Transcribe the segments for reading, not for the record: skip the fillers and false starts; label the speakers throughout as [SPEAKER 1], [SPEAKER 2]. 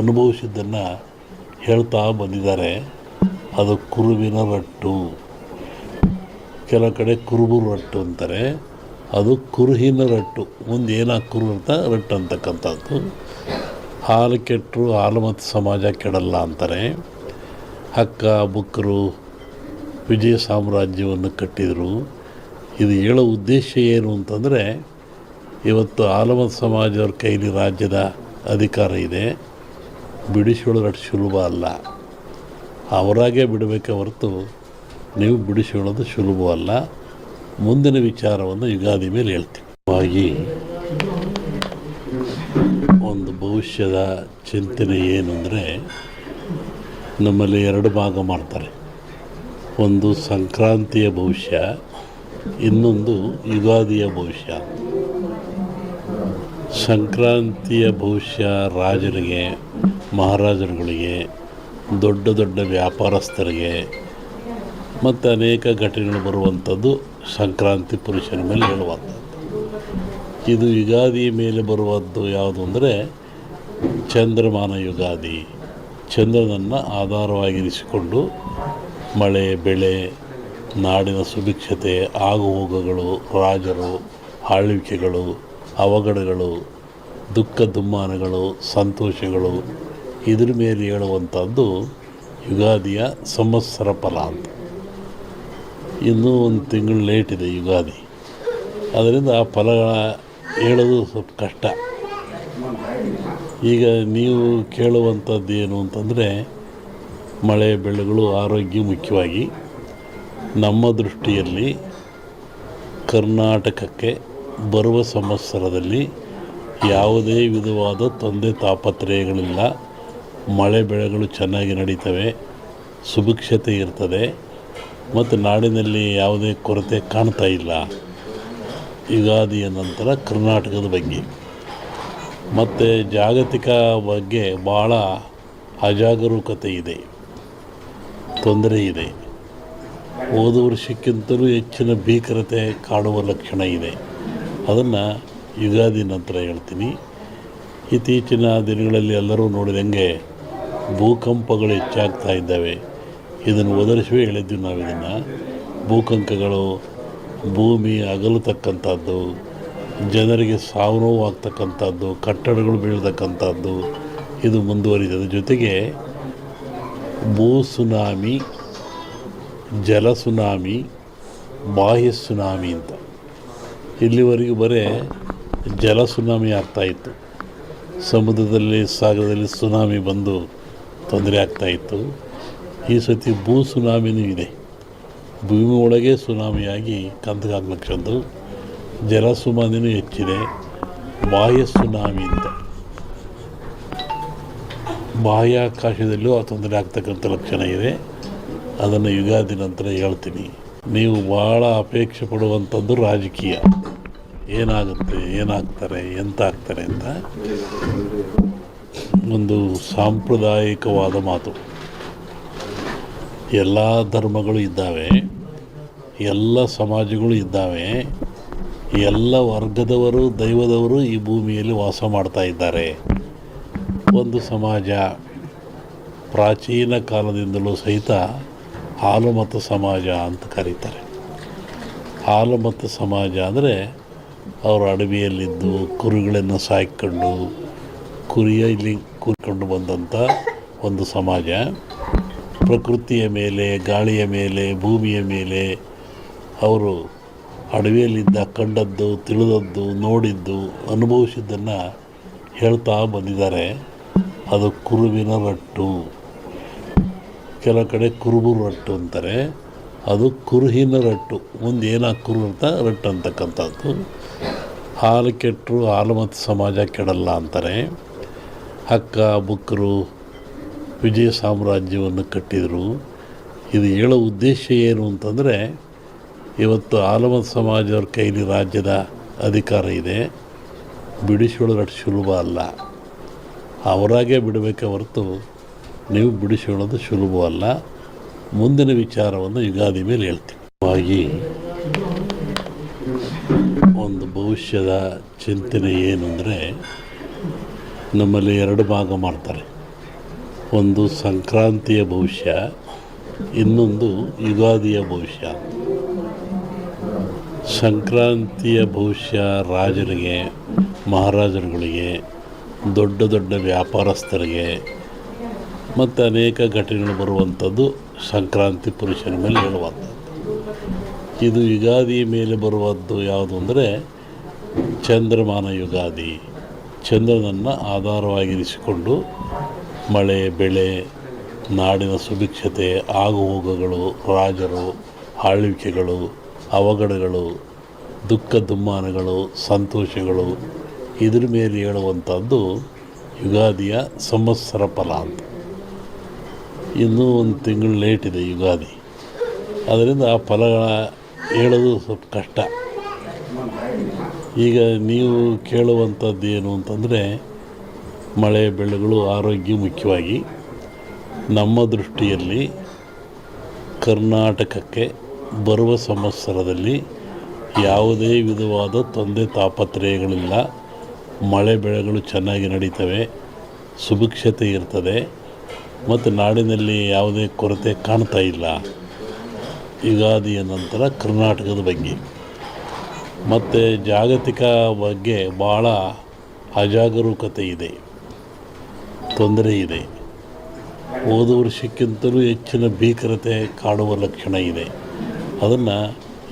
[SPEAKER 1] ಅನುಭವಿಸಿದ್ದನ್ನು ಹೇಳ್ತಾ ಬಂದಿದ್ದಾರೆ. ಅದು ಕುರುವಿನ ರಟ್ಟು, ಕೆಲವು ಕಡೆ ಕುರುಬು ರಟ್ಟು ಅಂತಾರೆ, ಅದು ಕುರುಹಿನ ರಟ್ಟು. ಮುಂದೆ ಏನಾಗಿ ಕುರು ಅಂತ ರಟ್ಟು ಅಂತಕ್ಕಂಥದ್ದು. ಹಾಲು ಕೆಟ್ಟರು ಹಾಲು ಮತ್ತು ಸಮಾಜ ಕೆಡಲ್ಲ ಅಂತಾರೆ. ಹಕ್ಕ ಬುಕ್ಕರು ವಿಜಯ ಸಾಮ್ರಾಜ್ಯವನ್ನು ಕಟ್ಟಿದರು. ಇದು ಹೇಳೋ ಉದ್ದೇಶ ಏನು ಅಂತಂದರೆ, ಇವತ್ತು ಆಲಮತ ಸಮಾಜದವ್ರ ಕೈಲಿ ರಾಜ್ಯದ ಅಧಿಕಾರ ಇದೆ, ಬಿಡಿಸಿಕೊಳ್ಳೋದು ಸುಲಭ ಅಲ್ಲ. ಅವರಾಗೇ ಬಿಡಬೇಕೆ ಹೊರತು ನೀವು ಬಿಡಿಸಿಕೊಳ್ಳೋದು ಸುಲಭವಲ್ಲ. ಮುಂದಿನ ವಿಚಾರವನ್ನು ಯುಗಾದಿ ಮೇಲೆ ಹೇಳ್ತೀವಿ. ಹಾಗಾಗಿ ಒಂದು ಭವಿಷ್ಯದ ಚಿಂತನೆ ಏನು ಅಂದರೆ, ನಮ್ಮಲ್ಲಿ ಎರಡು ಭಾಗ ಮಾಡ್ತಾರೆ. ಒಂದು ಸಂಕ್ರಾಂತಿಯ ಭವಿಷ್ಯ, ಇನ್ನೊಂದು ಯುಗಾದಿಯ ಭವಿಷ್ಯ. ಸಂಕ್ರಾಂತಿಯ ಭವಿಷ್ಯ ರಾಜರಿಗೆ, ಮಹಾರಾಜರುಗಳಿಗೆ, ದೊಡ್ಡ ದೊಡ್ಡ ವ್ಯಾಪಾರಸ್ಥರಿಗೆ ಮತ್ತು ಅನೇಕ ಘಟನೆಗಳು ಬರುವಂಥದ್ದು ಸಂಕ್ರಾಂತಿ ಪುರುಷನ ಮೇಲೆ ಹೇಳುವಂಥದ್ದು. ಇದು ಯುಗಾದಿಯ ಮೇಲೆ ಬರುವಂಥದ್ದು ಯಾವುದು ಅಂದರೆ ಚಂದ್ರಮಾನ ಯುಗಾದಿ. ಚಂದ್ರನನ್ನು ಆಧಾರವಾಗಿರಿಸಿಕೊಂಡು ಮಳೆ, ಬೆಳೆ, ನಾಡಿನ ಸುಭಿಕ್ಷತೆ, ಆಗುಹೋಗುಗಳು, ರಾಜರು, ಆಳ್ವಿಕೆಗಳು, ಅವಘಡಗಳು, ದುಃಖ ದುಮ್ಮಾನಗಳು, ಸಂತೋಷಗಳು, ಇದ್ರ ಮೇಲೆ ಹೇಳುವಂಥದ್ದು ಯುಗಾದಿಯ ಸಂವತ್ಸರ ಫಲ ಅಂತ. ಇನ್ನೂ ಒಂದು ತಿಂಗಳು ಲೇಟ್ ಇದೆ ಯುಗಾದಿ. ಅದರಿಂದ ಆ ಫಲಗಳ ಹೇಳೋದು ಸ್ವಲ್ಪ ಕಷ್ಟ. ಈಗ ನೀವು ಕೇಳುವಂಥದ್ದು ಏನು ಅಂತಂದರೆ, ಮಳೆ ಬೆಳೆಗಳು, ಆರೋಗ್ಯ ಮುಖ್ಯವಾಗಿ. ನಮ್ಮ ದೃಷ್ಟಿಯಲ್ಲಿ ಕರ್ನಾಟಕಕ್ಕೆ ಬರುವ ಸಂವತ್ಸರದಲ್ಲಿ ಯಾವುದೇ ವಿಧವಾದ ತೊಂದರೆ ತಾಪತ್ರಯಗಳಿಲ್ಲ. ಮಳೆ ಬೆಳೆಗಳು ಚೆನ್ನಾಗಿ ನಡೀತವೆ, ಸುಭಿಕ್ಷತೆ ಇರ್ತದೆ ಮತ್ತು ನಾಡಿನಲ್ಲಿ ಯಾವುದೇ ಕೊರತೆ ಕಾಣ್ತಾ ಇಲ್ಲ. ಯುಗಾದಿಯ ನಂತರ ಕರ್ನಾಟಕದ ಬಗ್ಗೆ ಮತ್ತು ಜಾಗತಿಕ ಬಗ್ಗೆ ಭಾಳ ಅಜಾಗರೂಕತೆ ಇದೆ, ತೊಂದರೆ ಇದೆ. ಹೋದ ವರ್ಷಕ್ಕಿಂತಲೂ ಹೆಚ್ಚಿನ ಭೀಕರತೆ ಕಾಡುವ ಲಕ್ಷಣ ಇದೆ. ಅದನ್ನು ಯುಗಾದಿ ನಂತರ ಹೇಳ್ತೀನಿ. ಇತ್ತೀಚಿನ ದಿನಗಳಲ್ಲಿ ಎಲ್ಲರೂ ನೋಡಿದಂಗೆ ಭೂಕಂಪಗಳು ಹೆಚ್ಚಾಗ್ತಾ ಇದ್ದಾವೆ. ಇದನ್ನು ಒದರಿಸುವೆ ಹೇಳಿದ್ವಿ ನಾವು. ಇದನ್ನು ಭೂಕಂಪಗಳು, ಭೂಮಿ ಅಗಲತಕ್ಕಂಥದ್ದು, ಜನರಿಗೆ ಸಾವು ನೋವು ಆಗ್ತಕ್ಕಂಥದ್ದು, ಕಟ್ಟಡಗಳು ಬೀಳ್ತಕ್ಕಂಥದ್ದು, ಇದು ಮುಂದುವರಿದ ಜೊತೆಗೆ ಭೂ ಸುನಾಮಿ, ಜಲ ಸುನಾಮಿ, ಬಾಹ್ಯ ಸುನಾಮಿ ಅಂತ. ಇಲ್ಲಿವರೆಗೂ ಬರೀ ಜಲ ಸುನಾಮಿ ಆಗ್ತಾಯಿತ್ತು. ಸಮುದ್ರದಲ್ಲಿ, ಸಾಗರದಲ್ಲಿ ಸುನಾಮಿ ಬಂದು ತೊಂದರೆ ಆಗ್ತಾಯಿತ್ತು. ಈ ಸತಿ ಭೂ ಸುನಾಮಿನೂ ಇದೆ. ಭೂಮಿ ಒಳಗೆ ಸುನಾಮಿಯಾಗಿ ಕಂದಗಾಗ್ಲಕ್ಷದ್ದು. ಜಲ ಸುನಾಮಿನೂ ಹೆಚ್ಚಿದೆ. ಬಾಹ್ಯ ಸುನಾಮಿ ಅಂತ, ಬಾಹ್ಯಾಕಾಶದಲ್ಲೂ ಆ ತೊಂದರೆ ಆಗ್ತಕ್ಕಂಥ ಲಕ್ಷಣ ಇದೆ. ಅದನ್ನು ಯುಗಾದಿ ನಂತರ ಹೇಳ್ತೀನಿ. ನೀವು ಭಾಳ ಅಪೇಕ್ಷೆ ಪಡುವಂಥದ್ದು ರಾಜಕೀಯ. ಏನಾಗುತ್ತೆ, ಏನಾಗ್ತಾರೆ, ಎಂತ ಆಗ್ತಾರೆ ಅಂತ. ಒಂದು ಸಾಂಪ್ರದಾಯಿಕವಾದ ಮಾತು. ಎಲ್ಲ ಧರ್ಮಗಳು ಇದ್ದಾವೆ, ಎಲ್ಲ ಸಮಾಜಗಳು ಇದ್ದಾವೆ, ಎಲ್ಲ ವರ್ಗದವರು, ದೈವದವರು ಈ ಭೂಮಿಯಲ್ಲಿ ವಾಸ ಮಾಡ್ತಾ ಇದ್ದಾರೆ. ಒಂದು ಸಮಾಜ ಪ್ರಾಚೀನ ಕಾಲದಿಂದಲೂ ಸಹಿತ ಹಾಲುಮತ ಸಮಾಜ ಅಂತ ಕರೀತಾರೆ. ಹಾಲುಮತ ಸಮಾಜ ಅಂದರೆ ಅವರು ಅಡವಿಯಲ್ಲಿದ್ದು ಕುರಿಗಳನ್ನು ಸಾಕಿಕೊಂಡು, ಕುರಿಯಲ್ಲಿ ಕೂತ್ಕೊಂಡು ಬಂದಂಥ ಒಂದು ಸಮಾಜ. ಪ್ರಕೃತಿಯ ಮೇಲೆ, ಗಾಳಿಯ ಮೇಲೆ, ಭೂಮಿಯ ಮೇಲೆ ಅವರು ಅಡವಿಯಲ್ಲಿದ್ದ ಕಂಡದ್ದು, ತಿಳಿದದ್ದು, ನೋಡಿದ್ದು, ಅನುಭವಿಸಿದ್ದನ್ನು ಹೇಳ್ತಾ ಬಂದಿದ್ದಾರೆ. ಅದು ಕುರುವಿನ ರಟ್ಟು, ಕೆಲವು ಕಡೆ ಕುರುಬು ರಟ್ಟು ಅಂತಾರೆ, ಅದು ಕುರುಹಿನ ರಟ್ಟು. ಮುಂದೆ ಏನಾಗಿ ಕುರು ಅಂತ ರಟ್ಟು ಅಂತಕ್ಕಂಥದ್ದು. ಹಾಲು ಕೆಟ್ಟರು ಹಾಲು ಮತ್ತು ಸಮಾಜ ಕೆಡಲ್ಲ ಅಂತಾರೆ. ಹಕ್ಕ ಬುಕ್ಕರು ವಿಜಯ ಸಾಮ್ರಾಜ್ಯವನ್ನು ಕಟ್ಟಿದರು. ಇದು ಹೇಳೋ ಉದ್ದೇಶ ಏನು ಅಂತಂದರೆ, ಇವತ್ತು ಆಲಮತ ಸಮಾಜದವ್ರ ಕೈಲಿ ರಾಜ್ಯದ ಅಧಿಕಾರ ಇದೆ, ಬಿಡಿಸಿಕೊಳ್ಳೋದು ಸುಲಭ ಅಲ್ಲ. ಅವರಾಗೇ ಬಿಡಬೇಕೆ ಹೊರತು ನೀವು ಬಿಡಿಸಿಕೊಳ್ಳೋದು ಸುಲಭವಲ್ಲ. ಮುಂದಿನ ವಿಚಾರವನ್ನು ಯುಗಾದಿ ಮೇಲೆ ಹೇಳ್ತೀವಿ. ಹಾಗಾಗಿ ಒಂದು ಭವಿಷ್ಯದ ಚಿಂತನೆ ಏನು ಅಂದರೆ, ನಮ್ಮಲ್ಲಿ ಎರಡು ಭಾಗ ಮಾಡ್ತಾರೆ. ಒಂದು ಸಂಕ್ರಾಂತಿಯ ಭವಿಷ್ಯ, ಇನ್ನೊಂದು ಯುಗಾದಿಯ ಭವಿಷ್ಯ. ಸಂಕ್ರಾಂತಿಯ ಭವಿಷ್ಯ ರಾಜರಿಗೆ, ಮಹಾರಾಜರುಗಳಿಗೆ, ದೊಡ್ಡ ದೊಡ್ಡ ವ್ಯಾಪಾರಸ್ಥರಿಗೆ ಮತ್ತು ಅನೇಕ ಘಟನೆಗಳು ಬರುವಂಥದ್ದು ಸಂಕ್ರಾಂತಿ ಪುರುಷನ ಮೇಲೆ ಹೇಳುವಂಥದ್ದು. ಇದು ಯುಗಾದಿ ಮೇಲೆ ಬರುವಂಥದ್ದು ಯಾವುದು ಅಂದರೆ ಚಂದ್ರಮಾನ ಯುಗಾದಿ. ಚಂದ್ರನನ್ನು ಆಧಾರವಾಗಿರಿಸಿಕೊಂಡು ಮಳೆ, ಬೆಳೆ, ನಾಡಿನ ಸುಭಿಕ್ಷತೆ, ಆಗುಹೋಗುಗಳು, ರಾಜರು, ಆಳ್ವಿಕೆಗಳು, ಅವಘಡಗಳು, ದುಃಖ ದುಮ್ಮಾನಗಳು, ಸಂತೋಷಗಳು, ಇದ್ರ ಮೇಲೆ ಹೇಳುವಂಥದ್ದು ಯುಗಾದಿಯ ಸಂವತ್ಸರ ಫಲ ಅಂತ. ಇನ್ನೂ ಒಂದು ತಿಂಗಳು ಲೇಟ್ ಇದೆ ಯುಗಾದಿ, ಅದರಿಂದ ಆ ಫಲಗಳ ಹೇಳೋದು ಸ್ವಲ್ಪ ಕಷ್ಟ. ಈಗ ನೀವು ಕೇಳುವಂಥದ್ದು ಏನು ಅಂತಂದರೆ ಮಳೆ, ಬೆಳೆಗಳು, ಆರೋಗ್ಯ ಮುಖ್ಯವಾಗಿ. ನಮ್ಮ ದೃಷ್ಟಿಯಲ್ಲಿ ಕರ್ನಾಟಕಕ್ಕೆ ಬರುವ ಸಂವತ್ಸರದಲ್ಲಿ ಯಾವುದೇ ವಿಧವಾದ ತೊಂದರೆ ತಾಪತ್ರಯಗಳಿಲ್ಲ. ಮಳೆ ಬೆಳೆಗಳು ಚೆನ್ನಾಗಿ ನಡೀತವೆ, ಸುಭಿಕ್ಷತೆ ಇರ್ತದೆ ಮತ್ತು ನಾಡಿನಲ್ಲಿ ಯಾವುದೇ ಕೊರತೆ ಕಾಣ್ತಾ ಇಲ್ಲ. ಯುಗಾದಿಯ ನಂತರ ಕರ್ನಾಟಕದ ಬಗ್ಗೆ ಮತ್ತು ಜಾಗತಿಕ ಬಗ್ಗೆ ಭಾಳ ಅಜಾಗರೂಕತೆ ಇದೆ, ತೊಂದರೆ ಇದೆ. ಹೋದ ವರ್ಷಕ್ಕಿಂತಲೂ ಹೆಚ್ಚಿನ ಭೀಕರತೆ ಕಾಡುವ ಲಕ್ಷಣ ಇದೆ. ಅದನ್ನು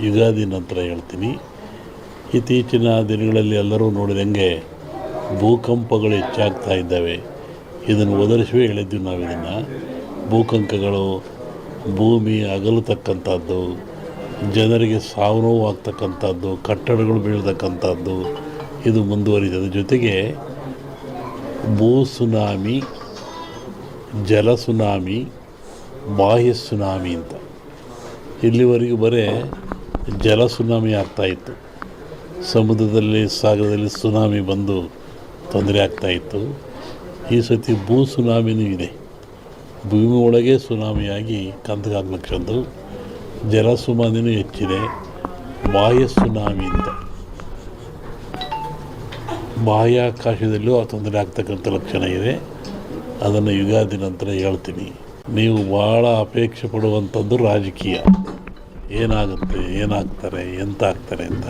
[SPEAKER 1] ಯುಗಾದಿ ನಂತರ ಹೇಳ್ತೀನಿ. ಇತ್ತೀಚಿನ ದಿನಗಳಲ್ಲಿ ಎಲ್ಲರೂ ನೋಡಿದಂಗೆ ಭೂಕಂಪಗಳು ಹೆಚ್ಚಾಗ್ತಾ ಇದ್ದಾವೆ. ಇದನ್ನು ಒದರಿಸುವೆ ಹೇಳಿದ್ವಿ ನಾವು. ಇದನ್ನು ಭೂಕಂಪಗಳು, ಭೂಮಿ ಅಗಲತಕ್ಕಂಥದ್ದು, ಜನರಿಗೆ ಸಾವು ನೋವು ಆಗ್ತಕ್ಕಂಥದ್ದು, ಕಟ್ಟಡಗಳು ಬೀಳ್ತಕ್ಕಂಥದ್ದು ಇದು ಮುಂದುವರಿದ ಜೊತೆಗೆ ಭೂ ಸುನಾಮಿ, ಜಲ ಸುನಾಮಿ, ಬಾಹ್ಯ ಸುನಾಮಿ ಅಂತ. ಇಲ್ಲಿವರೆಗೂ ಬರೀ ಜಲ ಸುನಾಮಿ ಆಗ್ತಾಯಿತ್ತು. ಸಮುದ್ರದಲ್ಲಿ, ಸಾಗರದಲ್ಲಿ ಸುನಾಮಿ ಬಂದು ತೊಂದರೆ ಆಗ್ತಾಯಿತ್ತು. ಈ ಸತಿ ಭೂ ಸುನಾಮಿನೂ ಇದೆ. ಭೂಮಿ ಒಳಗೆ ಸುನಾಮಿಯಾಗಿ ಕಂದಗಾಗ್ಲಕ್ಷಂದು ಜಲ ಸುನಾಮಿನೂ ಹೆಚ್ಚಿದೆ. ಬಾಹ್ಯ ಸುನಾಮಿ ಅಂತ ಬಾಹ್ಯಾಕಾಶದಲ್ಲೂ ಆ ತೊಂದರೆ ಆಗ್ತಕ್ಕಂಥ ಲಕ್ಷಣ ಇದೆ. ಅದನ್ನು ಯುಗಾದಿ ನಂತರ ಹೇಳ್ತೀನಿ. ನೀವು ಭಾಳ ಅಪೇಕ್ಷೆ ಪಡುವಂಥದ್ದು ರಾಜಕೀಯ. ಏನಾಗುತ್ತೆ, ಏನಾಗ್ತಾರೆ, ಎಂತ ಆಗ್ತಾರೆ ಅಂತ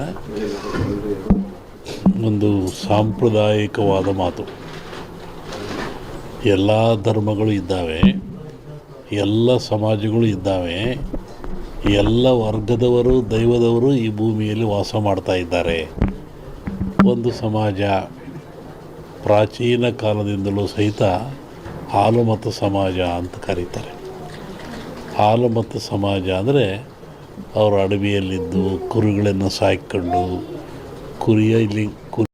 [SPEAKER 1] ಒಂದು ಸಾಂಪ್ರದಾಯಿಕವಾದ ಮಾತು. ಎಲ್ಲ ಧರ್ಮಗಳು ಇದ್ದಾವೆ, ಎಲ್ಲ ಸಮಾಜಗಳು ಇದ್ದಾವೆ, ಎಲ್ಲ ವರ್ಗದವರು, ದೈವದವರು ಈ ಭೂಮಿಯಲ್ಲಿ ವಾಸ ಮಾಡ್ತಾ ಇದ್ದಾರೆ. ಒಂದು ಸಮಾಜ ಪ್ರಾಚೀನ ಕಾಲದಿಂದಲೂ ಸಹಿತ ಹಾಲುಮತ ಸಮಾಜ ಅಂತ ಕರೀತಾರೆ. ಹಾಲುಮತ ಸಮಾಜ ಅಂದರೆ ಅವರು ಅಡವಿಯಲ್ಲಿದ್ದು ಕುರಿಗಳನ್ನು ಸಾಕಿಕೊಂಡು ಕುರಿಯಲ್ಲಿ